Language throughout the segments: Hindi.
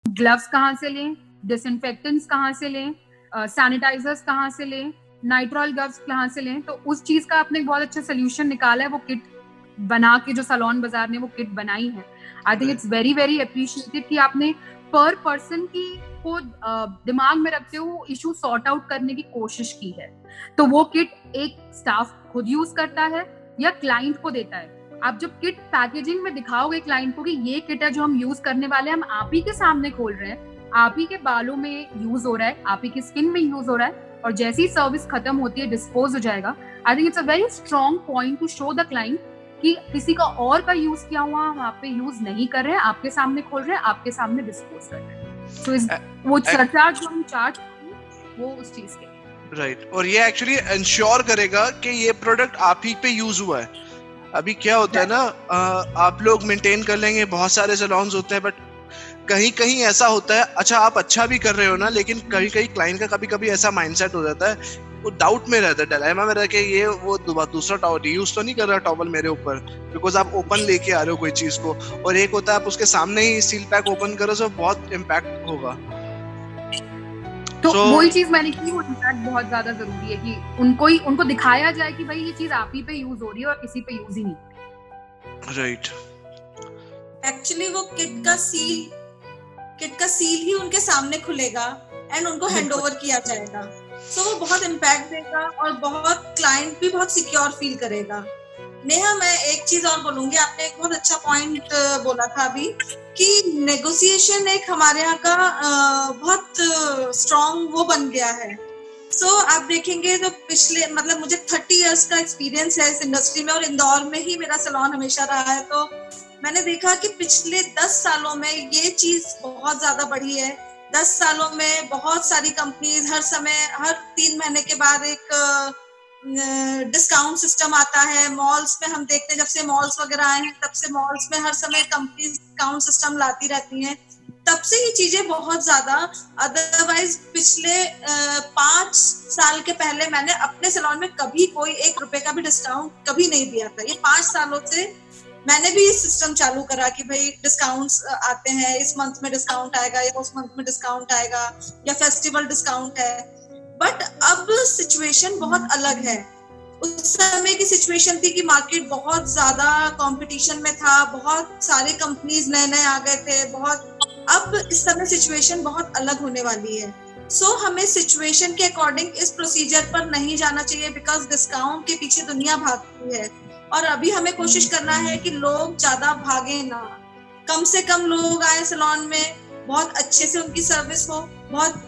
ग्लव्स कहाँ से लें, डिसइंफेक्टेंट्स कहाँ से लें, सैनिटाइजर्स कहाँ से लें, नाइट्रॉल ग्लव्स कहाँ से लें। तो उस चीज का आपने एक बहुत अच्छा सोल्यूशन निकाला है, वो किट बना के जो सलोन बाजार ने वो किट बनाई है। I think it's very very appreciated कि आपने पर पर्सन की को दिमाग में रखते हुए इशू सॉर्ट आउट करने की कोशिश की है। तो वो किट एक स्टाफ खुद यूज करता है या क्लाइंट को देता है। आप जब किट पैकेजिंग में दिखाओगे क्लाइंट को कि ये किट है जो हम यूज करने वाले हैं, हम आप ही के सामने खोल रहे हैं, आप ही के बालों में यूज हो रहा है, आप ही की स्किन में यूज हो रहा है, और जैसी सर्विस खत्म होती है डिस्पोज हो जाएगा। I think it's a very strong point two show the client कि किसी का और का यूज किया हुआ हम आप पे यूज नहीं कर रहे हैं, आपके सामने खोल रहे हैं, आपके सामने डिस्पोज कर रहे हैं। सो वो सरचार्ज जो हम चार्ज वो उस चीज के राइट। और ये एक्चुअली इंश्योर करेगा कि ये प्रोडक्ट आप ही पे यूज हुआ है। अभी क्या होता है ना, आप लोग मेंटेन कर लेंगे, बहुत सारे सैलून्स होते हैं, बट कहीं कहीं ऐसा होता है, अच्छा आप अच्छा भी कर रहे हो ना, लेकिन कहीं कहीं क्लाइंट का कभी कभी ऐसा माइंडसेट हो जाता है, वो डाउट में रहता है, डायलेमा में रहता है कि ये वो दूसरा टॉवल यूज तो नहीं कर रहा टॉवल मेरे ऊपर, बिकॉज आप ओपन लेके आ रहे हो कोई चीज को, और एक होता है आप उसके सामने ही सील पैक ओपन करो, तो बहुत इम्पैक्ट होगा। तो वही चीज मैंने की, वो इम्पैक्ट बहुत ज्यादा जरूरी है कि उनको दिखाया जाए कि भाई ये चीज आप ही पे यूज हो रही है और किसी पे यूज ही नहीं। राइट। एक्चुअली वो किट का सील ही उनके सामने खुलेगा एंड उनको हैंड ओवर किया जाएगा। सो वो बहुत इम्पैक्ट देगा और बहुत क्लाइंट भी बहुत सिक्योर फील करेगा। नेहा, मैं एक चीज और बोलूंगी, आपने एक बहुत अच्छा पॉइंट बोला था अभी कि नेगोशिएशन एक हमारे यहाँ का बहुत स्ट्रॉन्ग वो बन गया है। सो आप देखेंगे तो पिछले मुझे 30 इयर्स का एक्सपीरियंस है इस इंडस्ट्री में, और इंदौर में ही मेरा सैलून हमेशा रहा है। तो मैंने देखा कि पिछले 10 सालों में ये चीज बहुत ज्यादा बढ़ी है। 10 सालों में बहुत सारी कंपनीज हर समय, हर 3 महीने के बाद एक डिस्काउंट सिस्टम आता है। मॉल्स में हम देखते हैं, जब से मॉल्स वगैरह आए हैं तब से मॉल्स में हर समय कंपनी डिस्काउंट सिस्टम लाती रहती हैं। तब से ये चीजें बहुत ज्यादा, अदरवाइज पिछले 5 साल के पहले मैंने अपने सैलून में कभी कोई 1 रुपए का भी डिस्काउंट कभी नहीं दिया था। ये 5 सालों से मैंने भी सिस्टम चालू करा कि भाई डिस्काउंट्स आते हैं, इस मंथ में डिस्काउंट आएगा या उस मंथ में डिस्काउंट आएगा या फेस्टिवल डिस्काउंट है। बट अब सिचुएशन बहुत अलग है। उस समय की सिचुएशन थी कि मार्केट बहुत ज्यादा कंपटीशन में था, बहुत सारे कंपनीज नए नए आ गए थे, अब इस समय सिचुएशन बहुत अलग होने वाली है। सो हमें सिचुएशन के अकॉर्डिंग इस प्रोसीजर पर नहीं जाना चाहिए, बिकॉज डिस्काउंट के पीछे दुनिया भागती है। और अभी हमें कोशिश करना है कि लोग ज्यादा भागे ना, कम से कम लोग आए सैलून में, बहुत अच्छे से उनकी सर्विस हो, बहुत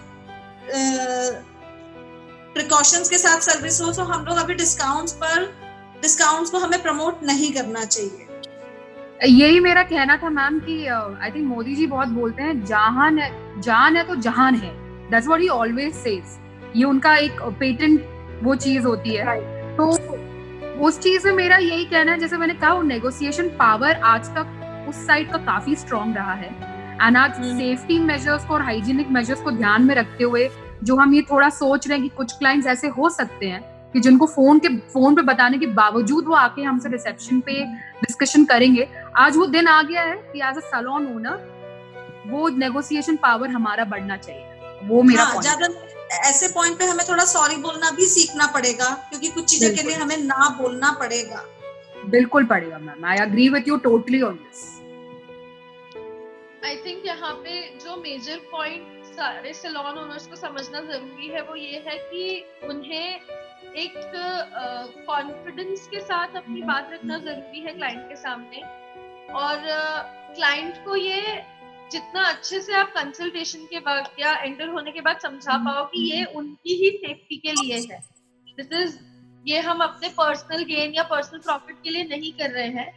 प्रिकॉशंस के साथ सर्विस हो। तो हम लोग अभी डिस्काउंट्स को हमें प्रमोट नहीं करना चाहिए। यही मेरा कहना था मैम कि आई थिंक मोदी जी बहुत बोलते हैं जान है तो जहान है, that's what he always says. ये उनका एक पेटेंट वो चीज होती है। तो उस चीज में मेरा यही कहना है, जैसे मैंने कहा, वो नेगोशिएशन पावर आज तक उस साइड का काफी स्ट्रॉन्ग रहा है। एंड आज सेफ्टी मेजर्स को और हाइजीनिक मेजर्स को ध्यान में रखते हुए जो हम ये थोड़ा सोच रहे हैं कि कुछ क्लाइंट्स ऐसे हो सकते हैं कि जिनको फोन पे बताने के बावजूद वो आके हमसे रिसेप्शन पे डिस्कशन करेंगे, आज वो दिन आ गया है कि एज अ सैलून ओनर वो नेगोशिएशन पावर हमारा बढ़ना चाहिए। वो मेरा ज्यादा ऐसे पॉइंट पे हमें थोड़ा सॉरी बोलना भी सीखना पड़ेगा, क्योंकि कुछ चीजों के लिए हमें ना बोलना पड़ेगा। बिल्कुल पड़ेगा ma'am, I agree with you totally on this. I think यहाँ पे जो मेजर पॉइंट सारे सैलून ओनर्स को समझना जरूरी है वो ये है कि उन्हें एक कॉन्फिडेंस के साथ अपनी बात रखना जरूरी है क्लाइंट के सामने। और क्लाइंट को ये जितना अच्छे से आप कंसल्टेशन के बाद या एंटर होने के बाद समझा पाओ कि ये उनकी ही सेफ्टी के लिए है, ये हम अपने पर्सनल गेन या पर्सनल प्रॉफिट के लिए नहीं कर रहे हैं।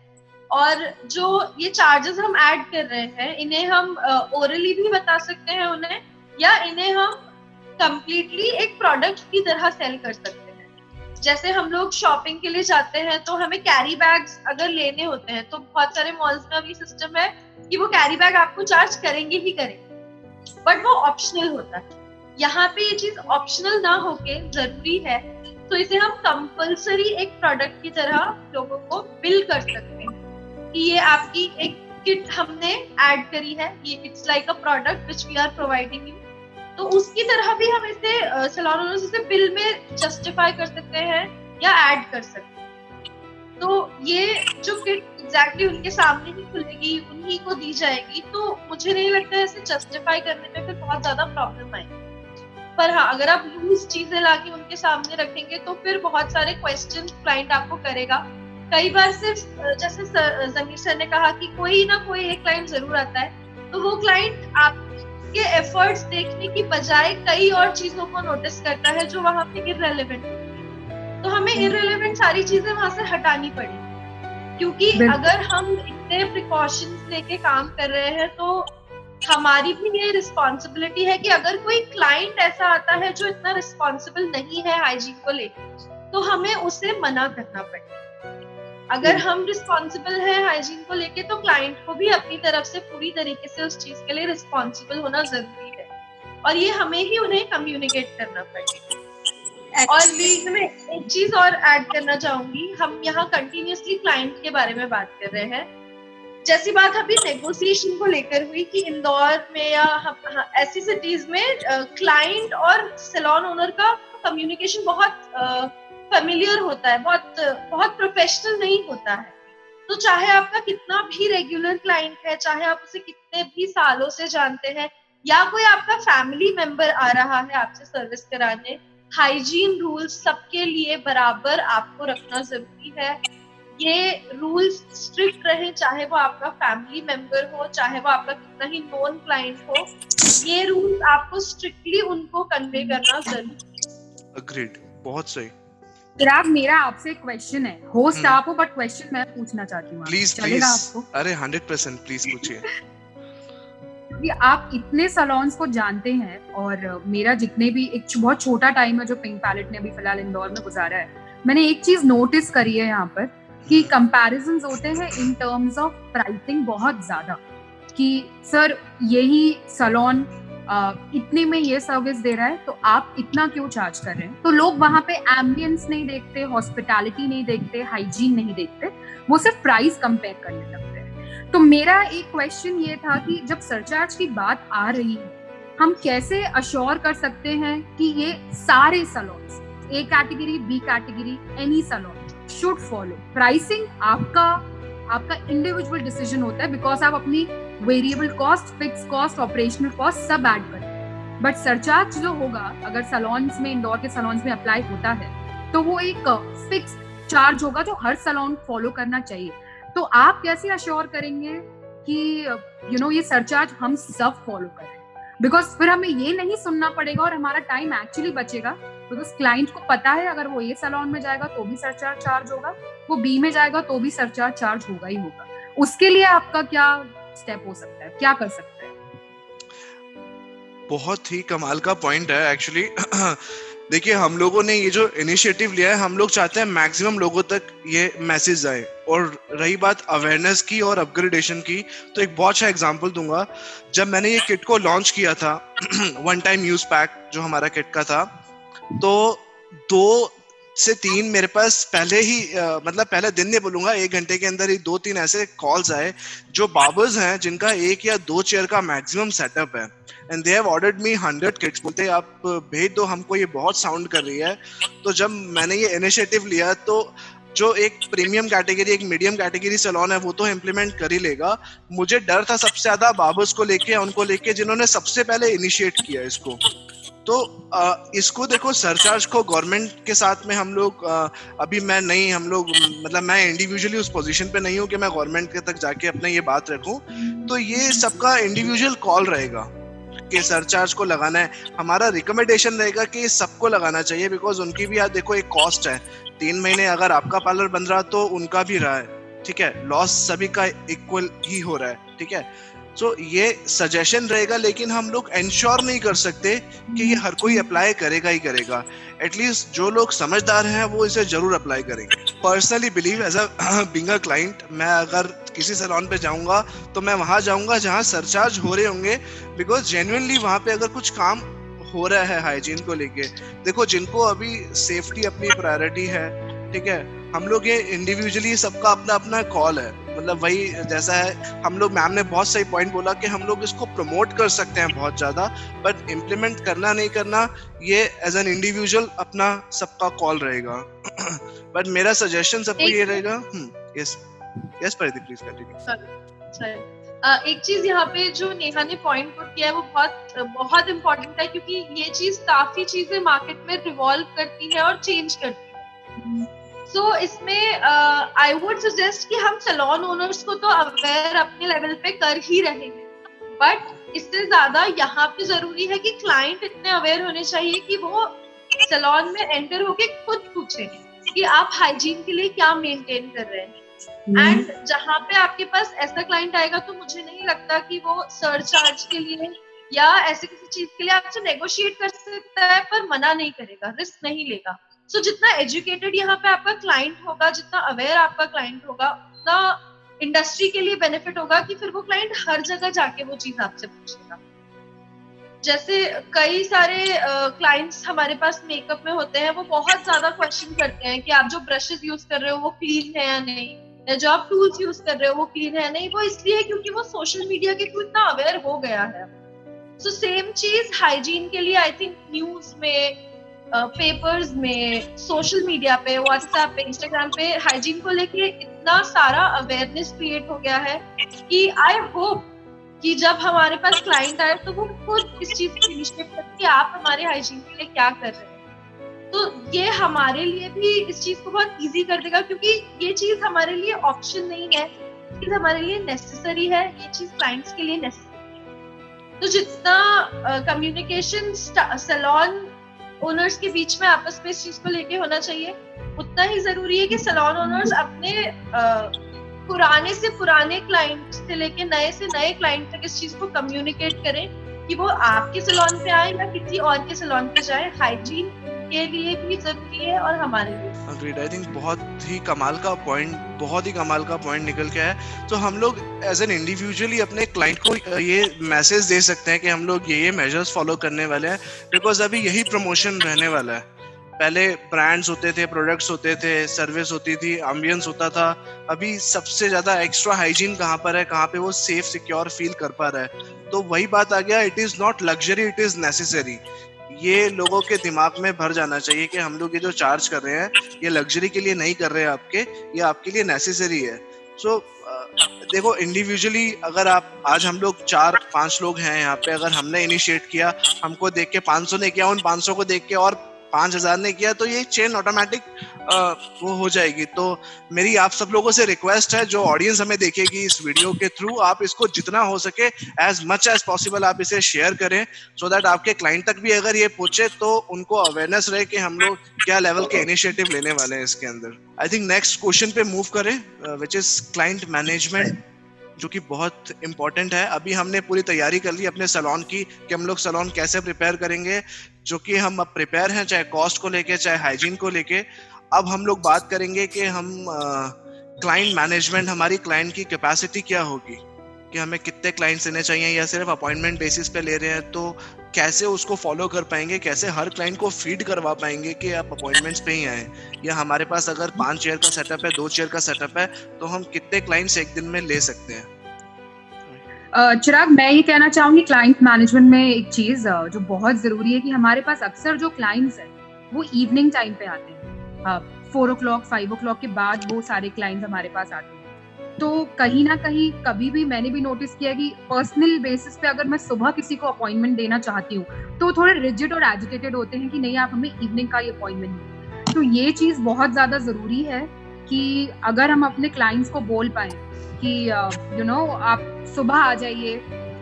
और जो ये चार्जेस हम ऐड कर रहे हैं इन्हें हम ओरली भी बता सकते हैं उन्हें, या इन्हें हम कंप्लीटली एक प्रोडक्ट की तरह सेल कर सकते हैं। जैसे हम लोग शॉपिंग के लिए जाते हैं तो हमें कैरी बैग्स अगर लेने होते हैं तो बहुत सारे मॉल्स में अभी सिस्टम है कि वो कैरी बैग आपको चार्ज करेंगे ही करेंगे, बट वो ऑप्शनल होता है। यहाँ पे ये चीज ऑप्शनल ना होके जरूरी है, तो इसे हम कंपल्सरी एक प्रोडक्ट की तरह लोगों को बिल कर सकते हैं कि ये आपकी एक किट हमने ऐड करी है, ये it's like a product which we are providing you, तो उसकी तरह भी हम इसे सैलून ओनर्स इसे बिल में जस्टिफाई कर सकते हैं या ऐड कर सकते हैं। तो ये जो किट एग्जैक्टली उनके सामने ही खुलेगी, उन्हीं को दी जाएगी, तो मुझे नहीं लगता है इसे जस्टिफाई करने में फिर बहुत ज्यादा प्रॉब्लम आएगी। पर हाँ, अगर आप लूज चीजें लाके उनके सामने रखेंगे तो फिर बहुत सारे क्वेश्चन क्लाइंट आपको करेगा। कई बार सिर्फ जैसे जमीर सर ने कहा कि कोई ना कोई एक क्लाइंट जरूर आता है, तो वो क्लाइंट आपके एफर्ट्स देखने की बजाय कई और चीजों को नोटिस करता है जो वहां पे इररिलेवेंट होती है। तो हमें इररिलेवेंट सारी चीजें वहां से हटानी पड़ेगी, क्योंकि अगर हम इतने प्रिकॉशंस लेके काम कर रहे हैं तो हमारी भी ये रिस्पॉन्सिबिलिटी है कि अगर कोई क्लाइंट ऐसा आता है जो इतना रिस्पॉन्सिबल नहीं है हाइजीन को लेकर, तो हमें उसे मना करना पड़ेगा। अगर हम रिस्पॉन्सिबल है हाइजीन को लेके, तो क्लाइंट को भी अपनी तरफ से पूरी तरीके से उस चीज के लिए रिस्पॉन्सिबल होना जरूरी है, और ये हमें ही उन्हें कम्युनिकेट करना पड़ेगा। और इसमें एक चीज और ऐड करना चाहूंगी, हम यहाँ कंटिन्यूसली क्लाइंट के बारे में बात कर रहे हैं। जैसी बात अभी नेगोशिएशन को लेकर हुई कि इंदौर में या ऐसी सिटीज में क्लाइंट और सैलून ओनर का कम्युनिकेशन बहुत फेमिलियर होता है, बहुत प्रोफेशनल नहीं होता है। तो चाहे आपका कितना भी रेगुलर क्लाइंट है, चाहे आप उसे कितने भी सालों से जानते हैं, या कोई आपका फैमिली मेंबर आ रहा है आपसे सर्विस कराने, हाइजीन रूल्स सबके लिए बराबर आपको रखना जरूरी है। ये रूल्स स्ट्रिक्ट रहे, चाहे वो आपका फैमिली मेंबर हो, चाहे वो आपका कितना ही नोन क्लाइंट हो, ये रूल्स आपको स्ट्रिक्टली उनको कन्वे करना जरूरी है। अग्रीड, बहुत सही। चिराग, मेरा आपसे क्वेश्चन है, होस्ट आप हो बट क्वेश्चन मैं पूछना चाहती हूँ, चलेगा आपको? अरे 100% प्लीज पूछिए। आप इतने सैलून्स को जानते हैं, और मेरा जितने भी एक बहुत छोटा टाइम है जो पिंक पैलेट ने अभी फिलहाल इंदौर में गुजारा है, मैंने एक चीज नोटिस करी है यहाँ पर कि कंपैरिजंस होते हैं इन टर्म्स ऑफ प्राइसिंग बहुत ज्यादा, कि सर यही सैलून इतने में ये सर्विस दे रहा है तो आप इतना क्यों चार्ज कर रहे हैं। तो लोग वहां पे एम्बियंस नहीं देखते, हॉस्पिटैलिटी नहीं देखते, हाइजीन नहीं देखते, वो सिर्फ प्राइस कंपेयर करने लगते हैं। तो मेरा एक क्वेश्चन ये था कि जब सरचार्ज की बात आ रही है, हम कैसे अश्योर कर सकते हैं कि ये सारे salons, A category, B category, any salon should follow pricing? आपका इंडिविजुअल डिसीजन होता है, बिकॉज आप अपनी variable cost, fix cost, operational cost सब ऐड करें। बट सरचार्ज जो होगा, अगर सैलून्स में, इंदौर के सैलून्स में अप्लाई होता है, तो वो एक फिक्स चार्ज होगा जो हर सैलून फॉलो करना चाहिए। तो आप कैसे अश्योर करेंगे कि ये सरचार्ज हम सब फॉलो करें? बिकॉज फिर हमें ये नहीं सुनना पड़ेगा और हमारा टाइम एक्चुअली बचेगा, बिकॉज क्लाइंट को पता है अगर वो ए सैलून में जाएगा तो भी सरचार्ज चार्ज होगा, वो बी में जाएगा तो भी सरचार्ज चार्ज होगा ही होगा। उसके लिए आपका क्या स्टेप हो सकता है, क्या कर सकते हैं? बहुत ही कमाल का पॉइंट है एक्चुअली। देखिए, हम लोगों ने ये जो इनिशिएटिव लिया है, हम लोग चाहते हैं मैक्सिमम लोगों तक ये मैसेज जाए। और रही बात अवेयरनेस की और अपग्रेडेशन की, तो एक बहुत अच्छा एग्जांपल दूंगा। जब मैंने ये किट को लॉन्च किया था, वन टाइम यूज पैक जो हमारा किट का था, तो 2 से 3 मेरे पास पहले ही मतलब पहले दिन नहीं बोलूंगा, 1 घंटे के अंदर ही 2-3 ऐसे कॉल्स आए जो बार्बर्स हैं जिनका 1 या 2 चेयर का मैक्सिमम सेटअप है, and they have ordered me 100 kits. बोलते हैं आप भेज दो हमको, ये बहुत साउंड कर रही है। तो जब मैंने ये इनिशिएटिव लिया, तो जो एक प्रीमियम कैटेगरी, एक मीडियम कैटेगरी सैलून है, वो तो इम्प्लीमेंट कर ही लेगा। मुझे डर था सबसे ज्यादा बार्बर्स को लेके, उनको लेके जिन्होंने सबसे पहले इनिशिएट किया इसको। तो इसको देखो, सरचार्ज को गवर्नमेंट के साथ में हम लोग अभी मैं नहीं, हम लोग मतलब मैं इंडिविजुअली उस पोजीशन पे नहीं हूँ कि मैं गवर्नमेंट के तक जाके अपने ये बात रखूं। तो ये सबका इंडिविजुअल कॉल रहेगा कि सरचार्ज को लगाना है। हमारा रिकमेंडेशन रहेगा कि सबको लगाना चाहिए, बिकॉज उनकी भी, आप देखो, एक कॉस्ट है। 3 महीने अगर आपका पार्लर बंद रहा तो उनका भी रहा है, ठीक है, लॉस सभी का इक्वल ही हो रहा है, ठीक है। सो ये सजेशन रहेगा, लेकिन हम लोग इंश्योर नहीं कर सकते कि ये हर कोई अप्लाई करेगा ही करेगा। एटलीस्ट जो लोग समझदार हैं वो इसे जरूर अप्लाई करेंगे। Personally believe as a being a client, मैं अगर किसी सैलून पे जाऊंगा तो मैं वहां जाऊंगा जहां सरचार्ज हो रहे होंगे, बिकॉज जेन्युइनली वहां पे अगर कुछ काम हो रहा है हाइजीन को लेके। देखो, जिनको अभी सेफ्टी अपनी प्रायोरिटी है, ठीक है, हम लोग ये इंडिविजुअली सबका अपना अपना कॉल है। मतलब वही जैसा है, हम लोग, मैम ने बहुत सही पॉइंट बोला कि हम लोग इसको प्रमोट कर सकते हैं बहुत ज्यादा, बट इम्प्लीमेंट करना नहीं करना ये एज एन इंडिविजुअल अपना सबका कॉल रहेगा। बट मेरा सजेशन सबको ये रहेगा। Yes yes Pradeep, please continue. एक चीज यहाँ पे जो नेहा ने पॉइंट पुट किया है वो बहुत इम्पोर्टेंट है, क्योंकि ये चीज काफी चीजें मार्केट में रिवॉल्व करती है और चेंज करती है। सो इसमें आई वुड सजेस्ट कि हम सैलून ओनर्स को तो अवेयर अपने लेवल पे कर ही रहे हैं, बट इससे ज्यादा यहाँ पे जरूरी है कि क्लाइंट इतने अवेयर होने चाहिए कि वो सैलून में एंटर होके खुद पूछे कि आप हाइजीन के लिए क्या मेंटेन कर रहे हैं। एंड जहाँ पे आपके पास ऐसा क्लाइंट आएगा तो मुझे नहीं लगता कि वो सरचार्ज के लिए या ऐसे किसी चीज के लिए आपसे नेगोशिएट कर सकता है, पर मना नहीं करेगा, रिस्क नहीं लेगा। सो जितना एजुकेटेड यहाँ पे आपका क्लाइंट होगा, जितना अवेयर आपका क्लाइंट होगा, उतना इंडस्ट्री के लिए बेनिफिट होगा कि फिर वो क्लाइंट हर जगह जाके वो चीज आपसे पूछेगा। जैसे कई सारे क्लाइंट्स हमारे पास मेकअप में होते हैं, वो बहुत ज्यादा क्वेश्चन करते हैं कि आप जो ब्रशेस यूज कर रहे हो वो क्लीन है या नहीं, या जो आप टूल्स यूज कर रहे हो वो क्लीन है या नहीं। वो इसलिए क्योंकि वो सोशल मीडिया के थ्रू इतना अवेयर हो गया है। सो सेम चीज हाइजीन के लिए आई थिंक न्यूज में, पेपर्स में, सोशल मीडिया पे, व्हाट्सएप पे, इंस्टाग्राम पे हाइजीन को लेके इतना सारा अवेयरनेस क्रिएट हो गया है कि आई होप कि जब हमारे पास क्लाइंट आए तो वो खुद इस चीज की इनिशिएट करते कि आप हमारे हाइजीन के लिए क्या कर रहे हैं। तो ये हमारे लिए भी इस चीज को बहुत इजी कर देगा, क्योंकि ये चीज हमारे लिए ऑप्शन नहीं है, ये चीज हमारे लिए नेसेसरी है, ये चीज क्लाइंट्स के लिए नेसेसरी है। तो जितना कम्युनिकेशन सैलून ओनर्स के बीच में आपस में इस चीज को लेके होना चाहिए, उतना ही जरूरी है कि सैलून ओनर्स अपने पुराने से पुराने क्लाइंट से लेके नए से नए क्लाइंट तक इस चीज को कम्युनिकेट करें कि वो आपके सैलून पे आए या किसी और के सैलून पे जाए। हाइजीन के लिए भी जरूरी है और हमारे लिए। अग्रीड। आई थिंक बहुत ही कमाल का पॉइंट निकल के है। तो हम लोग एज एन इंडिविजुअली अपने क्लाइंट को ये मैसेज दे सकते हैं कि हम लोग ये मेजर्स फॉलो करने वाले हैं, बिकॉज अभी यही प्रमोशन रहने वाला है। पहले ब्रांड्स होते थे, प्रोडक्ट्स होते थे, सर्विस होती थी, एम्बियंस होता था। अभी सबसे ज्यादा एक्स्ट्रा हाइजीन कहाँ पर है, कहाँ पे वो सेफ सिक्योर फील कर पा रहा है। तो वही बात आ गया, it is not luxury, it is necessary. ये लोगों के दिमाग में भर जाना चाहिए कि हम लोग ये जो चार्ज कर रहे हैं ये लग्जरी के लिए नहीं कर रहे हैं आपके, ये आपके लिए नेसेसरी है। सो देखो, इंडिविजुअली अगर आप, आज हम लोग 4-5 लोग हैं यहाँ पे, अगर हमने इनिशिएट किया, हमको देख के 500 ने किया, उन 500 को देख के और 5000 ने किया, तो ये चेन ऑटोमेटिक वो हो जाएगी। तो मेरी आप सब लोगों से रिक्वेस्ट है, जो ऑडियंस हमें देखेगी इस वीडियो के थ्रू, आप इसको जितना हो सके एज मच एज पॉसिबल आप इसे शेयर करें, सो दैट आपके क्लाइंट तक भी अगर ये पहुंचे तो उनको अवेयरनेस रहे कि हम लोग क्या लेवल के इनिशिएटिव लेने वाले हैं इसके अंदर। आई थिंक नेक्स्ट क्वेश्चन पे मूव करें, विच इज क्लाइंट मैनेजमेंट, जो कि बहुत इंपॉर्टेंट है। अभी हमने पूरी तैयारी कर ली अपने सैलून की कि हम लोग सैलून कैसे प्रिपेयर करेंगे, जो कि हम अब प्रिपेयर हैं, चाहे कॉस्ट को लेके, चाहे हाइजीन को लेके। अब हम लोग बात करेंगे कि हम क्लाइंट मैनेजमेंट, हमारी क्लाइंट की कैपेसिटी क्या होगी, कि हमें कितने क्लाइंट्स लेने चाहिए, या सिर्फ अपॉइंटमेंट बेसिस पे ले रहे हैं तो कैसे उसको फॉलो कर पाएंगे, कैसे हर क्लाइंट को फीड करवा पाएंगे कि आप अपॉइंटमेंट्स पे ही आए, या हमारे पास अगर 5 चेयर का सेटअप है, 2 चेयर का सेटअप है, तो हम कितने क्लाइंट्स एक दिन में ले सकते हैं। चिराग, मैं ये कहना चाहूंगी क्लाइंट मैनेजमेंट में एक चीज जो बहुत जरूरी है कि हमारे पास अक्सर जो क्लाइंट्स हैं वो इवनिंग टाइम पे आते हैं, 4 o'clock 5 o'clock के बाद वो सारे क्लाइंट्स हमारे पास आते हैं। तो कहीं ना कहीं कभी भी मैंने भी नोटिस किया कि पर्सनल बेसिस पे अगर मैं सुबह किसी को अपॉइंटमेंट देना चाहती हूँ तो थोड़े रिजिड और एजुकेटेड होते हैं कि नहीं, आप हमें इवनिंग का ही अपॉइंटमेंट दें। तो ये चीज बहुत ज्यादा जरूरी है कि अगर हम अपने क्लाइंट्स को बोल पाए कि आप सुबह आ जाइए,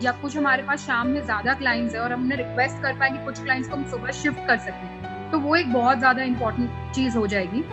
या कुछ हमारे पास शाम में ज्यादा क्लाइंट्स है और हमने रिक्वेस्ट कर पाए कि कुछ क्लाइंट्स को हम सुबह शिफ्ट कर सकें, तो वो एक बहुत ज्यादा इम्पोर्टेंट चीज हो जाएगी।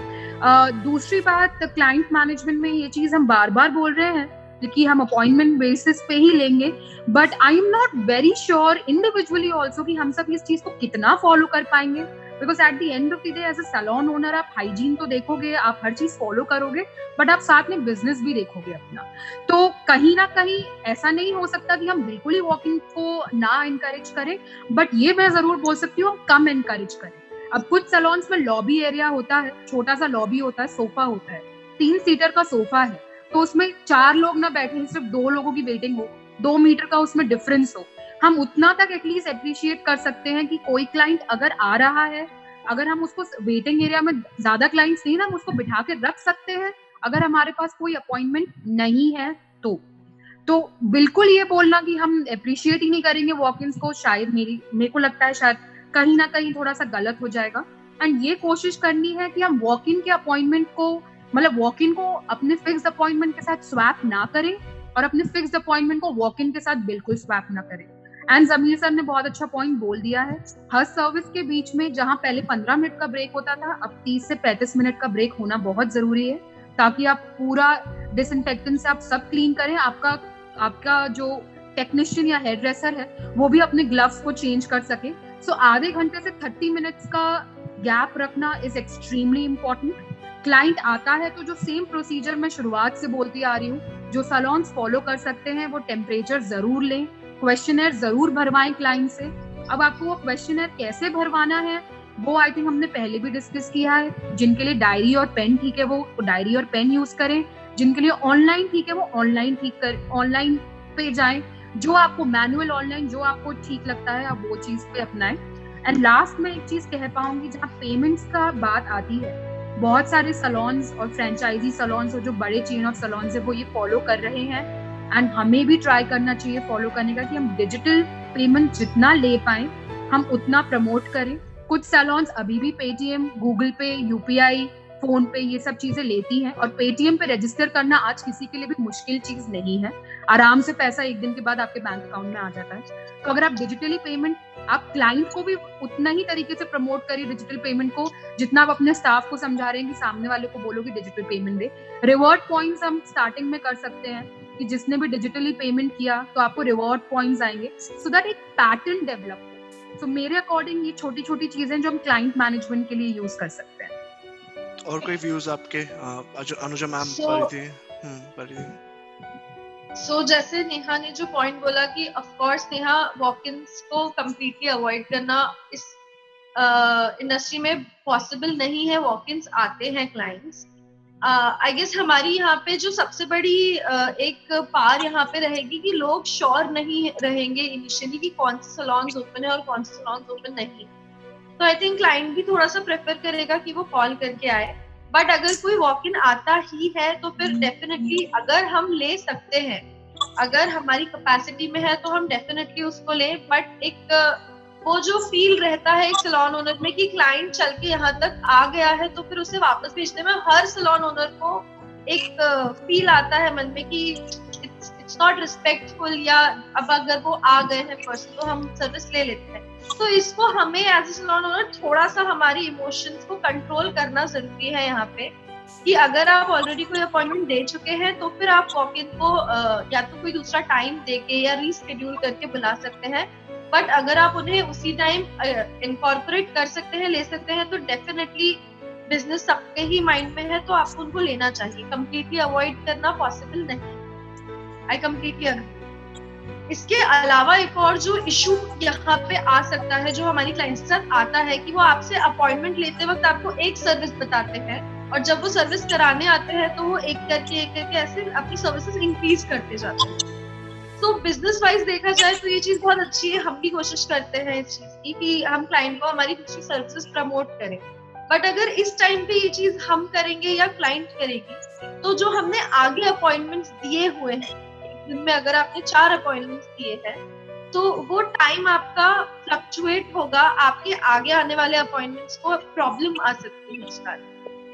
दूसरी बात, क्लाइंट मैनेजमेंट में ये चीज हम बार बार बोल रहे हैं कि हम अपॉइंटमेंट बेसिस पे ही लेंगे, but I am not very sure individually also कि हम सब इस चीज को कितना फॉलो कर पाएंगे। Because at the end of the day as a salon owner आप हाइजीन तो देखोगे, आप हर चीज फॉलो करोगे, बट आप साथ में बिजनेस भी देखोगे अपना। तो कहीं ना कहीं ऐसा नहीं हो सकता कि हम बिल्कुल ही वॉकिंग को ना इनकरेज करें, बट ये मैं जरूर बोल सकती हूँ हम कम इनकरेज करें। अब कुछ सैलून्स में लॉबी एरिया होता है, छोटा सा लॉबी होता है, सोफा होता है, 3 सीटर का सोफा है, तो उसमें 4 लोग ना बैठे, सिर्फ 2 लोगों की वेटिंग हो, 2 मीटर का उसमें डिफरेंस हो, हम उतना तक एटलीस्ट अप्रिशिएट कर सकते हैं कि कोई क्लाइंट अगर आ रहा है, अगर हम उसको वेटिंग एरिया में ज्यादा क्लाइंट्स नहीं ना, हम उसको बिठा के रख सकते हैं अगर हमारे पास कोई अपॉइंटमेंट नहीं है तो बिल्कुल ये बोलना कि हम अप्रिशिएट ही नहीं करेंगे वॉक-इन्स को, शायद मेरे को लगता है शायद कहीं ना कहीं थोड़ा सा गलत हो जाएगा। एंड ये कोशिश करनी है कि हम वॉक इन के अपॉइंटमेंट को, मतलब वॉक इन को अपने फिक्स्ड अपॉइंटमेंट के साथ स्वैप ना करें और अपने फिक्स्ड अपॉइंटमेंट को वॉक इन के साथ बिल्कुल स्वैप ना करें। एंड जमीर सर ने बहुत अच्छा पॉइंट बोल दिया है, हर सर्विस के बीच में जहां पहले 15 मिनट का ब्रेक होता था, अब 30 से 35 मिनट का ब्रेक होना बहुत जरूरी है, ताकि आप पूरा डिसइंफेक्टेंट से आप सब क्लीन करें, आपका जो टेक्नीशियन या हेयर ड्रेसर है वो भी अपने ग्लव्स को चेंज कर सके। सो आधे घंटे से 30 मिनट्स का गैप रखना इज एक्सट्रीमली इम्पोर्टेंट। क्लाइंट आता है तो जो सेम प्रोसीजर मैं शुरुआत से बोलती आ रही हूँ, जो सैलून्स फॉलो कर सकते हैं, वो टेम्परेचर जरूर लें, क्वेश्चनर जरूर भरवाएं क्लाइंट से। अब आपको वो क्वेश्चनर कैसे भरवाना है वो आई थिंक हमने पहले भी डिस्कस किया है। जिनके लिए डायरी और पेन ठीक है वो डायरी और पेन यूज करें, जिनके लिए ऑनलाइन ठीक है वो ऑनलाइन पे जाएं, जो आपको मैनुअल ऑनलाइन जो आपको ठीक लगता है आप वो चीज पे अपनाएं। एंड लास्ट में एक चीज कह पाऊंगी, जहाँ पेमेंट्स का बात आती है, बहुत सारे सैलून्स और फ्रेंचाइजी सैलून्स और जो बड़े चेन ऑफ सैलून्स है वो ये फॉलो कर रहे हैं, एंड हमें भी ट्राई करना चाहिए फॉलो करने का कि हम डिजिटल पेमेंट जितना ले पाए हम उतना प्रमोट करें। कुछ सैलून्स अभी भी पेटीएम, गूगल पे, यूपीआई, फोन पे ये सब चीजें लेती हैं, और पेटीएम पे रजिस्टर करना आज किसी के लिए भी मुश्किल चीज नहीं है, आराम से पैसा एक दिन के बाद आपके बैंक अकाउंट में आ जाता है। तो अगर आप डिजिटली पेमेंट, आप क्लाइंट को भी उतना ही तरीके से प्रमोट करिए डिजिटल पेमेंट को जितना आप अपने स्टाफ को समझा रहे हैं कि सामने वाले को बोलो कि डिजिटल पेमेंट दे। रिवॉर्ड पॉइंट्स हम स्टार्टिंग में कर सकते हैं कि जिसने भी डिजिटली पेमेंट किया तो आपको रिवॉर्ड पॉइंट्स आएंगे, सो दैट एक पैटर्न डेवलप हो। सो मेरे अकॉर्डिंग ये छोटी छोटी चीजें जो हम क्लाइंट मैनेजमेंट के लिए यूज कर सकते हैं। और कोई व्यूज आपके? अनुजा मैम पढ़ी थी। सो जैसे नेहा ने जो पॉइंट बोला कि ऑफ कोर्स नेहा, वॉक-इन्स को कंप्लीटली अवॉइड करना इस इंडस्ट्री में पॉसिबल नहीं है। वॉक-इन्स आते हैं क्लाइंट्स। आई गेस हमारी यहाँ पे जो सबसे बड़ी एक पार यहाँ पे रहेगी कि लोग श्योर नहीं रहेंगे इनिशियली कि कौन से सैलून्स ओपन है और कौन से सैलून्स ओपन नहीं। तो आई थिंक क्लाइंट भी थोड़ा सा प्रेफर करेगा कि वो कॉल करके आए। बट अगर कोई वॉक इन आता ही है तो फिर डेफिनेटली अगर हम ले सकते हैं, अगर हमारी कैपेसिटी में है तो हम डेफिनेटली उसको लें। बट एक वो जो फील रहता है एक सैलून ओनर में कि क्लाइंट चल के यहाँ तक आ गया है तो फिर उसे वापस भेजने में हर सैलून ओनर को एक फील आता है मन में कि इट्स नॉट रिस्पेक्टफुल, या अब अगर वो आ गए हैं पर्सन तो हम सर्विस ले लेते हैं। तो इसको हमें एज ए सैलून ओनर थोड़ा सा हमारी इमोशंस को कंट्रोल करना जरूरी है यहाँ पे, कि अगर आप ऑलरेडी कोई अपॉइंटमेंट दे चुके हैं तो फिर आप वॉक इन को या तो कोई दूसरा टाइम देके या रीशेड्यूल करके बुला सकते हैं। बट अगर आप उन्हें उसी टाइम इनकॉर्पोरेट कर सकते हैं, ले सकते हैं, तो डेफिनेटली बिजनेस सबके ही माइंड में है तो आपको उनको लेना चाहिए। कंप्लीटली अवॉइड करना पॉसिबल नहीं। I completely agree. इसके अलावा एक और जो इशू यहाँ पे आ सकता है, जो हमारी क्लाइंट्स के साथ आता है, कि वो आपसे अपॉइंटमेंट लेते वक्त आपको एक सर्विस बताते हैं और जब वो सर्विस कराने आते हैं तो वो एक करके ऐसे अपनी सर्विसेज इंक्रीज करते जाते हैं। तो बिजनेस वाइज देखा जाए तो ये चीज बहुत अच्छी है। हम भी कोशिश करते हैं इस चीज की कि हम क्लाइंट को हमारी दूसरी सर्विसेज प्रमोट करें। बट अगर इस टाइम पे ये चीज हम करेंगे या क्लाइंट करेगी तो जो हमने आगे अपॉइंटमेंट्स दिए हुए हैं, जिनमें अगर आपने 4 अपॉइंटमेंट्स दिए हैं तो वो टाइम आपका फ्लक्चुएट होगा, आपके आगे आने वाले अपॉइंटमेंट्स को प्रॉब्लम आ सकती है उसका।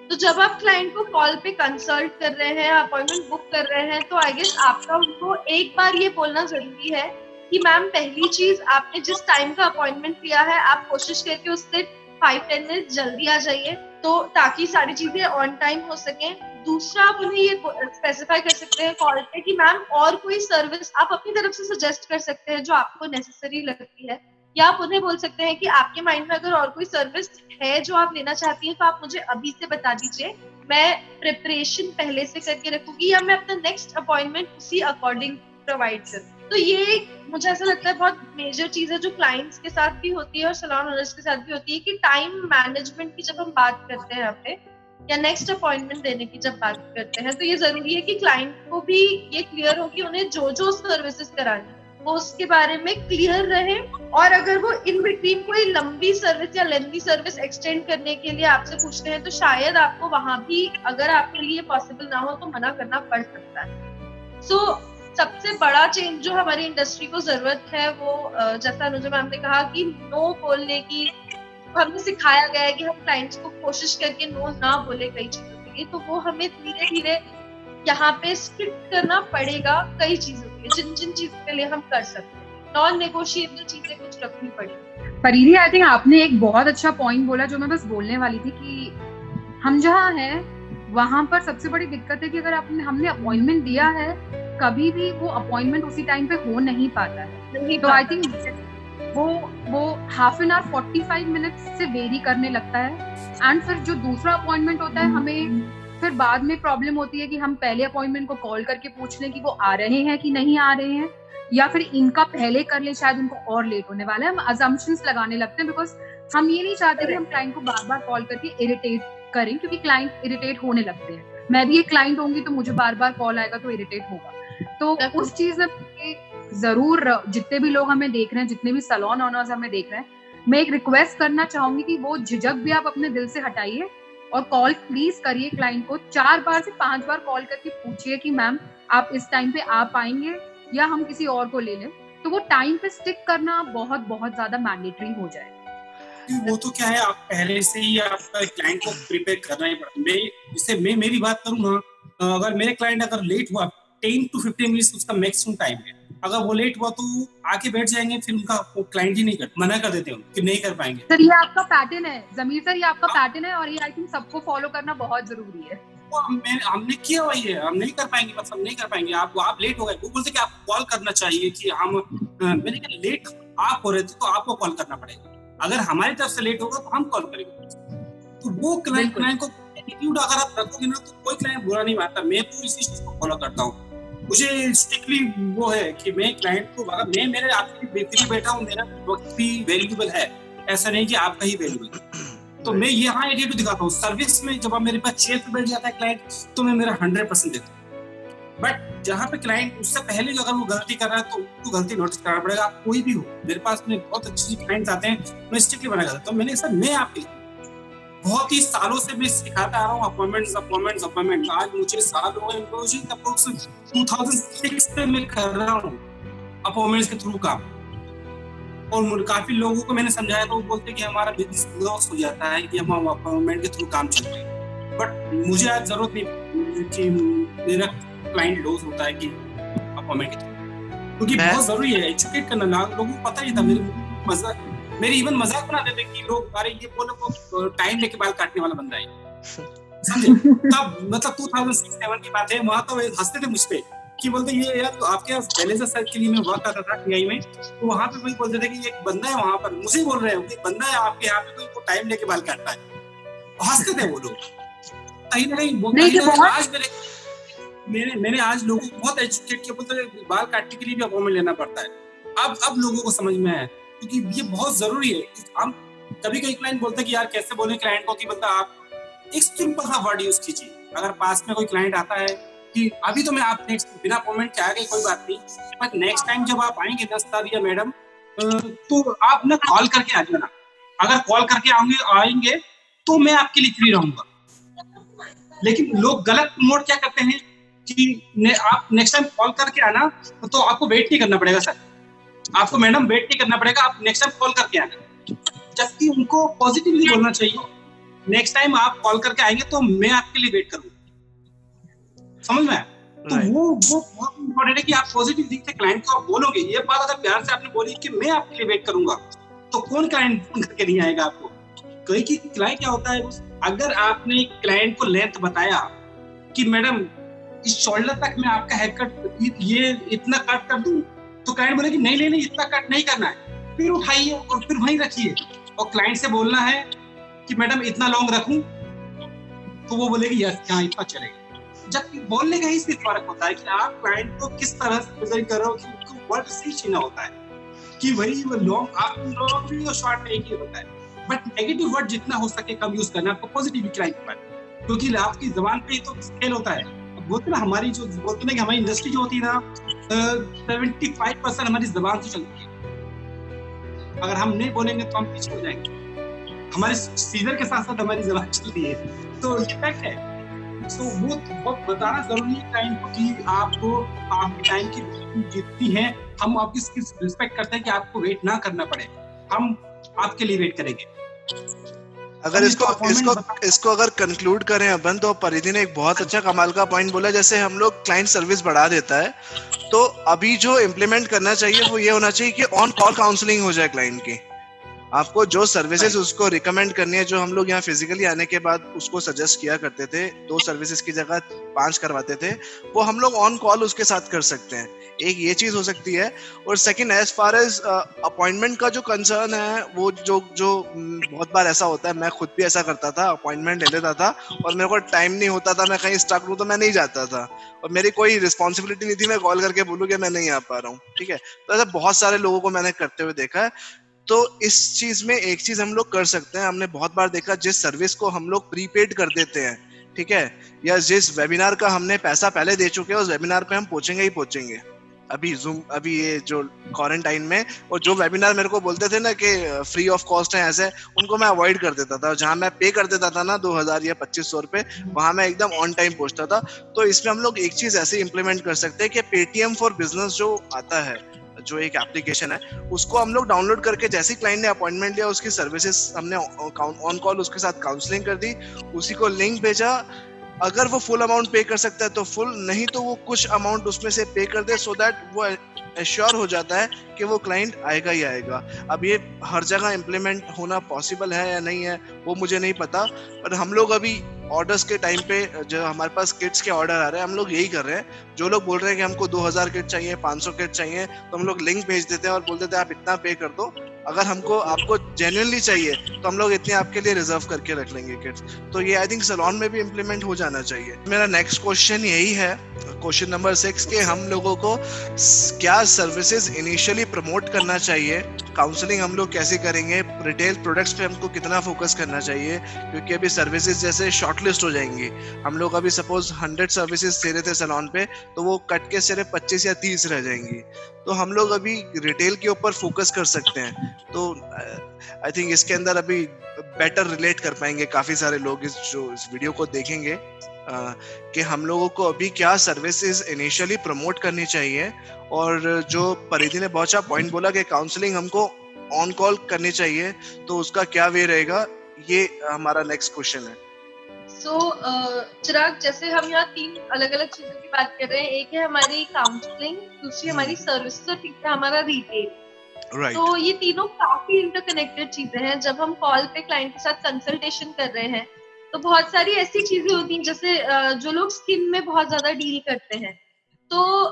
तो जब आप क्लाइंट को कॉल पे कंसल्ट कर रहे हैं, अपॉइंटमेंट बुक कर रहे हैं, तो आई गेस आपका उनको एक बार ये बोलना जरूरी है कि मैम, पहली चीज आपने जिस टाइम का अपॉइंटमेंट लिया है आप कोशिश करके उससे 5-10 मिनट जल्दी आ जाइए, तो ताकि सारी चीजें ऑन टाइम हो सके। दूसरा, आप उन्हें ये स्पेसिफाई कर सकते हैं कॉल पे कि मैम और कोई सर्विस आप अपनी तरफ से सजेस्ट कर सकते हैं जो आपको नेसेसरी लगती है, या आप उन्हें बोल सकते हैं कि आपके माइंड में अगर और कोई सर्विस है जो आप लेना चाहती हैं तो आप मुझे अभी से बता दीजिए, मैं प्रिपरेशन पहले से करके रखूंगी या मैं अपना नेक्स्ट अपॉइंटमेंट उसी अकॉर्डिंग प्रोवाइड करूँ। तो ये मुझे ऐसा लगता है बहुत मेजर चीज है जो क्लाइंट्स के साथ भी होती है और सैलून ओनर्स के साथ भी होती है, कि टाइम मैनेजमेंट की जब हम बात करते हैं यहाँ पे, या नेक्स्ट अपॉइंटमेंट देने की जब बात करते हैं, तो ये जरूरी है कि क्लाइंट को भी ये क्लियर हो कि उन्हें जो जो सर्विसेज करानी वो उसके बारे में क्लियर रहे। और अगर वो इन बिटवीन कोई लंबी सर्विस या लेंथी सर्विस एक्सटेंड करने के लिए आपसे पूछते हैं, तो शायद आपको वहां भी अगर आपके लिए पॉसिबल ना हो तो मना करना पड़ सकता है। सो सबसे बड़ा चेंज जो हमारी इंडस्ट्री को जरूरत है वो जैसा अनुजा मैम ने कहा कि नो बोलने की, हमें सिखाया गया है कि हम क्लाइंट्स को कोशिश करके नो ना बोले कई चीजों के लिए, तो वो हमें धीरे धीरे यहाँ पे स्ट्रिक्ट करना पड़ेगा कई चीजों के लिए, जिन जिन चीजों के लिए हम कर सकते हैं। नॉन नेगोशिएबल चीजें कुछ रखनी पड़ेगी। परिधि, आई थिंक आपने एक बहुत अच्छा पॉइंट बोला जो मैं बस बोलने वाली थी कि हम जहाँ हैं वहां पर सबसे बड़ी दिक्कत है कि अगर हमने अपॉइंटमेंट दिया है, कभी भी वो अपॉइंटमेंट उसी टाइम पे हो नहीं पाता है। तो आई थिंक वो हाफ एन आवर 45 मिनट्स से वेरी करने लगता है। एंड फिर जो दूसरा अपॉइंटमेंट होता है, हमें फिर बाद में प्रॉब्लम होती है कि हम पहले अपॉइंटमेंट को कॉल करके पूछ लें कि वो आ रहे हैं कि नहीं आ रहे हैं, या फिर इनका पहले कर ले, शायद उनको और लेट होने वाला है। हम अजम्पशंस लगाने लगते हैं बिकॉज हम ये नहीं चाहते कि हम क्लाइंट को बार बार कॉल करके इरिटेट करें, क्योंकि क्लाइंट इरिटेट होने लगते हैं। मैं भी एक क्लाइंट होंगी तो मुझे बार बार कॉल आएगा तो इरिटेट होगा। तो उस चीज में जरूर जितने भी लोग हमें देख रहे हैं, जितने भी सैलून ओनर्स हमें देख रहे हैं, मैं एक रिक्वेस्ट करना चाहूंगी कि वो झिझक भी आप अपने दिल से हटाइए और कॉल प्लीज करिए क्लाइंट को। 4 बार से 5 बार कॉल करके पूछिए कि मैम आप इस टाइम पे आ पाएंगे या हम किसी और को ले लें। तो वो टाइम पे स्टिक करना बहुत बहुत ज्यादा मैंडेटरी हो जाएगा। वो तो क्या है, आप पहले से ही आपका क्लाइंट को प्रिपेयर करना ही पड़ता है। मैं मेरी बात करूँ ना, अगर मेरे क्लाइंट अगर लेट हुआ 10 to 15 मिनट्स उसका मैक्सिमम टाइम है, अगर वो लेट हुआ तो आके बैठ जाएंगे, फिर उनका क्लाइंट ही नहीं करता, मना कर देते हैं कि नहीं कर पाएंगे। सर ये आपका पैटर्न है जमीर सर, ये आपका पैटर्न है और ये आई थिंक सबको फॉलो करना बहुत जरूरी है। हमने किया वही है, हम नहीं कर पाएंगे, मतलब नहीं कर पाएंगे। आप लेट हो गए, वो बोलते कि आपको कॉल करना चाहिए कि हम मैंने कहा लेट आप हो रहे थे तो आपको कॉल करना पड़ेगा, अगर हमारी तरफ से लेट होगा तो हम कॉल करेंगे। तो वो क्लाइंट को एटीट्यूड अगर आप रखोगे ना तो कोई क्लाइंट बुरा नहीं मानता। मैं तो इसी चीज को फॉलो करता हूँ। मुझे स्ट्रिक्टली वो है कि मैं क्लाइंट को, अगर मैं मेरे आपकी बेहतरी बैठा हूँ, मेरा वक्त भी वैल्यूएबल है, ऐसा नहीं कि आपका ही वैल्यूएबल है, तो मैं यहाँ एटीट्यूड दिखाता हूँ। सर्विस में जब आप मेरे पास चेयर पे बैठ जाता है क्लाइंट, तो मैं मेरा 100% देता हूँ। बट जहाँ पे क्लाइंट उससे पहले अगर वो गलती कर रहा है तो उसको गलती नोटिस करना पड़ेगा। आप कोई भी हो, मेरे पास में बहुत अच्छे क्लाइंट्स आते हैं, मैं स्ट्रिक्टली मना करता हूँ। मैंने सर मैं आपके बहुत ही सालों से मैं सिखाता आ रहा हूँ अपॉइंटमेंट। आज मुझे साल हो गए, 2006 से मैं कर रहा हूँ अपॉइंटमेंट्स के थ्रू काम। और काफी लोगों को मैंने समझाया तो वो बोलते कि हमारा बिजनेस लॉस हो जाता है कि हम अपॉइंटमेंट के थ्रू काम चल रहे हैं। बट मुझे आज जरूरत नहीं कि मेरा क्लाइंट लॉस होता है कि अपॉइंटमेंट के थ्रू, क्योंकि बहुत जरूरी है एजुकेट करना। लोगों को पता ही था, मेरी इवन मजाक बना देते कि लोग अरे ये बोलो वो टाइम लेके बाल काटने वाला बंदा है, समझे? तब मतलब 2006-7 की बात है, वहां तो हंसते थे मुझ पे कि बोलते ये यार तो आपके यहाँ बैलेंसर सर्च के लिए मैं वर्क करता था टीआई में, तो वहां पे कोई बोलते थे कि एक बंदा है वहां पर, मुझे बोल रहे हो कि बंदा है आपके यहाँ पे कोई वो टाइम लेके बाल काटता है, हंसते थे वो लोग। कहीं ना कहीं आज मैंने आज लोगों को बहुत एजुकेट किया, बोलते बाल काटने के लिए भी अपॉइंटमेंट लेना पड़ता है। अब लोगों को समझ में आया, क्योंकि ये बहुत जरूरी है। हम कभी क्लाइंट बोलते हैं कि यार कैसे बोले क्लाइंट को कि बता आप एक सिंपल सा वर्ड यूज कीजिए। अगर पास में कोई क्लाइंट आता है कि अभी तो मैं आप नेक्स्ट बिना अपॉइंटमेंट के आ गए कोई बात नहीं, बट नेक्स्ट टाइम जब आप आएंगे 10 तारीख या मैडम तो आप ना कॉल करके आ जाना। अगर कॉल करके आएंगे तो मैं आपके लिए फ्री रहूंगा। लेकिन लोग गलत प्रमोट क्या करते हैं कि आप नेक्स्ट टाइम कॉल करके आना तो आपको वेट नहीं करना पड़ेगा सर, आपको मैडम वेट नहीं करना पड़ेगा, आप नेक्स्ट टाइम कॉल करके आना। जबकि उनको पॉजिटिवली बोलना चाहिए, नेक्स्ट टाइम आप कॉल करके आएंगे तो मैं आपके लिए वेट करूंगा। समझ में? तो वो बहुत इंपॉर्टेंट है कि आप पॉजिटिव दिखते क्लाइंट को आप बोलोगे। ये बात अगर प्यार से आपने बोली कि मैं आपके लिए वेट करूंगा, तो कौन क्लाइंट फोन करके नहीं आएगा आपको? कहीं की क्लाइंट क्या होता है, अगर आपने क्लाइंट को लेंथ बताया कि मैडम इस शोल्डर तक मैं आपका हेयर कट ये इतना कट कर दूं, तो क्लाइंट बोले कि नहीं इतना कट नहीं करना है, फिर उठाइए और फिर वहीं रखिए। और क्लाइंट से बोलना है कि मैडम इतना लॉन्ग रखूं, तो वो बोलेगी यस हाँ इतना चलेगा। जबकि बोलने का ही सिर्फ फर्क होता है कि आप क्लाइंट को किस तरह से प्रेजेंट कर रहे हो, कि उनको वर्ड से छीना होता है कि वही वो लॉन्ग आप लॉन्ग और शॉर्ट एक ही होता है। बट नेगेटिव वर्ड जितना हो सके कम यूज करना, आपको पॉजिटिव क्लाइंट पर क्योंकि आपकी जबान पे ही तो खेल होता है। बोलते ना हमारी जो बोलते ना कि हमारी इंडस्ट्री जो होती है ना 75% हमारी जबान से चलती है। अगर हम नहीं बोलेंगे तो हम पीछे हो जाएंगे। हमारे सीजर के साथ साथ हमारी जबान चलती है, तो ये फैक्ट है। तो वो बताना जरूरी है क्लाइंट को कि आपको आपके टाइम की जितनी है, हम आपकी रिस्पेक्ट करते हैं कि आपको वेट ना करना पड़े, हम आपके लिए वेट करेंगे। अगर इसको अगर कंक्लूड करें अपन, तो परिधि ने एक बहुत अच्छा कमाल का पॉइंट बोला। जैसे हम लोग क्लाइंट सर्विस बढ़ा देता है, तो अभी जो इम्प्लीमेंट करना चाहिए वो ये होना चाहिए कि ऑन कॉल काउंसलिंग हो जाए क्लाइंट की। आपको जो सर्विसेज उसको रिकमेंड करनी है, जो हम लोग यहाँ फिजिकली आने के बाद उसको सजेस्ट किया करते थे, 2 सर्विसेज की जगह 5 करवाते थे, वो हम लोग ऑन कॉल उसके साथ कर सकते हैं। एक ये चीज हो सकती है। और second, as far as appointment का जो कंसर्न है, वो जो बहुत बार ऐसा होता है, मैं खुद भी ऐसा करता था, अपॉइंटमेंट ले लेता था और मेरे को टाइम नहीं होता था, मैं कहीं स्टक हूँ तो मैं नहीं जाता था, और मेरी कोई रिस्पॉन्सिबिलिटी नहीं थी मैं कॉल करके बोलूँ कि मैं नहीं आ पा रहा हूँ। ठीक है, तो ऐसा बहुत सारे लोगों को मैंने करते हुए देखा है। तो इस चीज में एक चीज हम लोग कर सकते हैं, हमने बहुत बार देखा, जिस सर्विस को हम लोग प्रीपेड कर देते हैं, ठीक है, या जिस वेबिनार का हमने पैसा पहले दे चुके हैं, उस वेबिनार पे हम पहुंचेंगे ही पहुंचेंगे। अभी ये जो क्वारंटाइन में, और जो वेबिनार मेरे को बोलते थे ना कि फ्री ऑफ कॉस्ट है, ऐसे उनको मैं अवॉइड कर देता था। जहां मैं पे कर देता था ना 2000 या 2500 रुपए, वहां मैं एकदम ऑन टाइम पहुंचता था। तो इसमें हम लोग एक चीज ऐसे इम्प्लीमेंट कर सकते हैं कि पेटीएम फॉर बिजनेस जो आता है, जो एक एप्लीकेशन है, उसको हम लोग डाउनलोड करके, जैसे क्लाइंट ने अपॉइंटमेंट लिया, उसकी सर्विसेज हमने ऑन कॉल उसके साथ काउंसलिंग कर दी, उसी को लिंक भेजा। अगर वो फुल अमाउंट पे कर सकता है तो फुल, नहीं तो वो कुछ अमाउंट उसमें से पे कर दे, सो दैट वो एश्योर हो जाता है कि वो क्लाइंट आएगा ही आएगा। अब ये हर जगह इम्प्लीमेंट होना पॉसिबल है या नहीं है वो मुझे नहीं पता, पर हम लोग अभी ऑर्डर्स के टाइम पे, जो हमारे पास किट्स के ऑर्डर आ रहे हैं, हम लोग यही कर रहे हैं। जो लोग बोल रहे हैं कि हमको 2000 किट चाहिए, 500 किट चाहिए, तो हम लोग लिंक भेज देते हैं और बोल देते हैं आप इतना पे कर दो। अगर आपको जेन्युइनली चाहिए तो हम लोग इतने आपके लिए रिजर्व करके रख लेंगे किट्स। तो ये आई थिंक सैलून में भी इम्प्लीमेंट हो जाना चाहिए। मेरा नेक्स्ट क्वेश्चन यही है, क्वेश्चन नंबर 6, के हम लोगों को क्या सर्विसेज इनिशियली प्रमोट करना चाहिए, काउंसलिंग हम लोग कैसे करेंगे, रिटेल प्रोडक्ट्स पे हमको कितना फोकस करना चाहिए, क्योंकि अभी सर्विसेज जैसे शॉर्टलिस्ट हो जाएंगी। हम लोग अभी सपोज 100 सर्विसेज दे रहे थे सैलून पे, तो वो कट के सिर्फ 25 या 30 रह जाएंगी। तो हम लोग अभी रिटेल के ऊपर फोकस कर सकते हैं। तो आई थिंक इसके अंदर अभी बेटर रिलेट कर पाएंगे काफी सारे लोग इस वीडियो को देखेंगे, कि हम लोगों को अभी क्या सर्विसेज इनिशियली प्रमोट करनी चाहिए। और जो परिधि ने बहुत अच्छा पॉइंट बोला कि काउंसलिंग हमको ऑन कॉल करनी चाहिए, तो उसका क्या वे रहेगा, ये हमारा नेक्स्ट क्वेश्चन है। चिराग, जैसे हम यहाँ 3 अलग अलग चीजों की बात कर रहे हैं। एक है हमारी काउंसलिंग, दूसरी हमारी सर्विस, और तीसरा हमारा रिटेल। Right. तो ये तीनों काफी इंटरकनेक्टेड चीजें हैं। जब हम कॉल पे क्लाइंट के साथ कंसल्टेशन कर रहे हैं, तो बहुत सारी ऐसी चीजें होती हैं, जैसे जो लोग स्किन में बहुत ज्यादा डील करते हैं, तो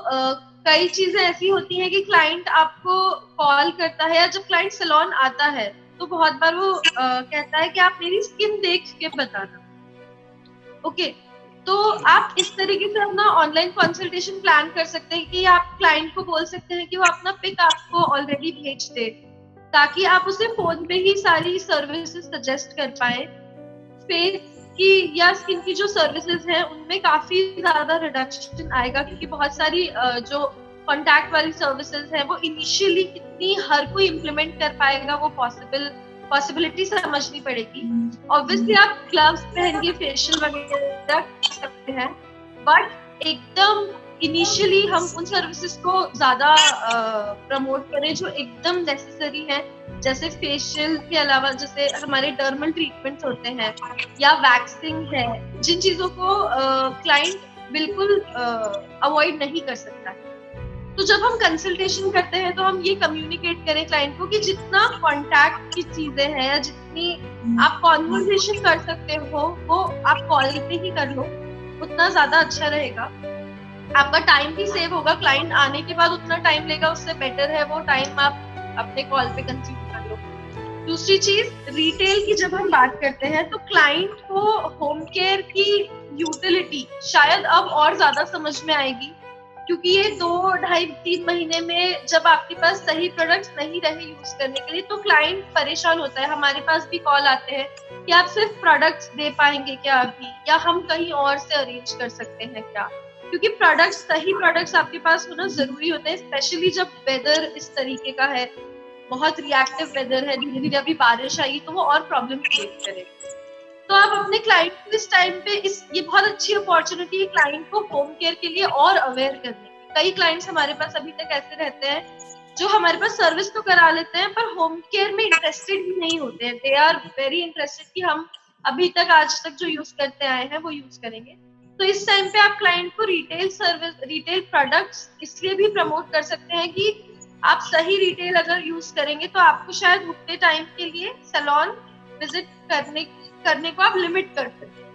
कई चीजें ऐसी होती हैं कि क्लाइंट आपको कॉल करता है, या जब क्लाइंट सैलून आता है तो बहुत बार वो कहता है कि आप मेरी स्किन देख के बताना। ओके, तो आप इस तरीके से अपना ऑनलाइन कंसल्टेशन प्लान कर सकते हैं कि आप क्लाइंट को बोल सकते हैं कि वो अपना पिक आपको ऑलरेडी भेज दे, ताकि आप उसे फोन पे ही सारी सर्विसेज सजेस्ट कर पाए। फेस की या स्किन की जो सर्विसेज हैं उनमें काफी ज्यादा रिडक्शन आएगा, क्योंकि बहुत सारी जो कॉन्टैक्ट वाली सर्विसेज हैं वो इनिशियली कितनी हर कोई इम्प्लीमेंट कर पाएगा, वो पॉसिबिलिटी समझनी पड़ेगी। ऑब्वियसली आप ग्लव्स पहन के फेशियल वगैरह कर सकते हैं, बट एकदम इनिशियली हम उन सर्विसेज को ज्यादा प्रमोट करें जो एकदम नेसेसरी है, जैसे फेशियल के अलावा जैसे हमारे डर्मल ट्रीटमेंट्स होते हैं या वैक्सिंग है, जिन चीजों को क्लाइंट बिल्कुल अवॉइड नहीं कर सकता है। तो जब हम कंसल्टेशन करते हैं तो हम ये कम्युनिकेट करें क्लाइंट को कि जितना कॉन्टैक्ट की चीजें हैं या जितनी आप कॉन्वर्सेशन कर सकते हो वो आप कॉल पे ही कर लो, उतना ज्यादा अच्छा रहेगा। आपका टाइम भी सेव होगा, क्लाइंट आने के बाद उतना टाइम लेगा, उससे बेटर है वो टाइम आप अपने कॉल पे कंज्यूम कर लो। दूसरी चीज, रिटेल की जब हम बात करते हैं तो क्लाइंट को होम केयर की यूटिलिटी शायद अब और ज्यादा समझ में आएगी, क्योंकि ये 2-2.5-3 महीने में जब आपके पास सही प्रोडक्ट्स नहीं रहे यूज करने के लिए तो क्लाइंट परेशान होता है। हमारे पास भी कॉल आते हैं कि आप सिर्फ प्रोडक्ट्स दे पाएंगे क्या अभी, या हम कहीं और से अरेंज कर सकते हैं क्या, क्योंकि सही प्रोडक्ट्स आपके पास होना जरूरी होता है, स्पेशली जब वेदर इस तरीके का है, बहुत रिएक्टिव वेदर है, धीरे धीरे अभी बारिश आई तो वो और प्रॉब्लम क्रिएट करेगी। तो आप अपने क्लाइंट को इस टाइम पे ये बहुत अच्छी अपॉर्चुनिटी है क्लाइंट को होम केयर के लिए और अवेयर करने की। कई क्लाइंट्स हमारे पास अभी तक ऐसे रहते हैं जो हमारे पास सर्विस तो करा लेते हैं पर होम केयर में इंटरेस्टेड ही नहीं होते हैं। दे आर वेरी इंटरेस्टेड कि हम अभी तक आज तक जो यूज करते आए हैं वो यूज करेंगे। तो इस टाइम पे आप क्लाइंट को रिटेल सर्विस, रिटेल प्रोडक्ट्स इसलिए भी प्रमोट कर सकते हैं कि आप सही रिटेल अगर यूज करेंगे तो आपको शायद उतने टाइम के लिए सैलून विजिट करने को आप लिमिट कर सकते हैं।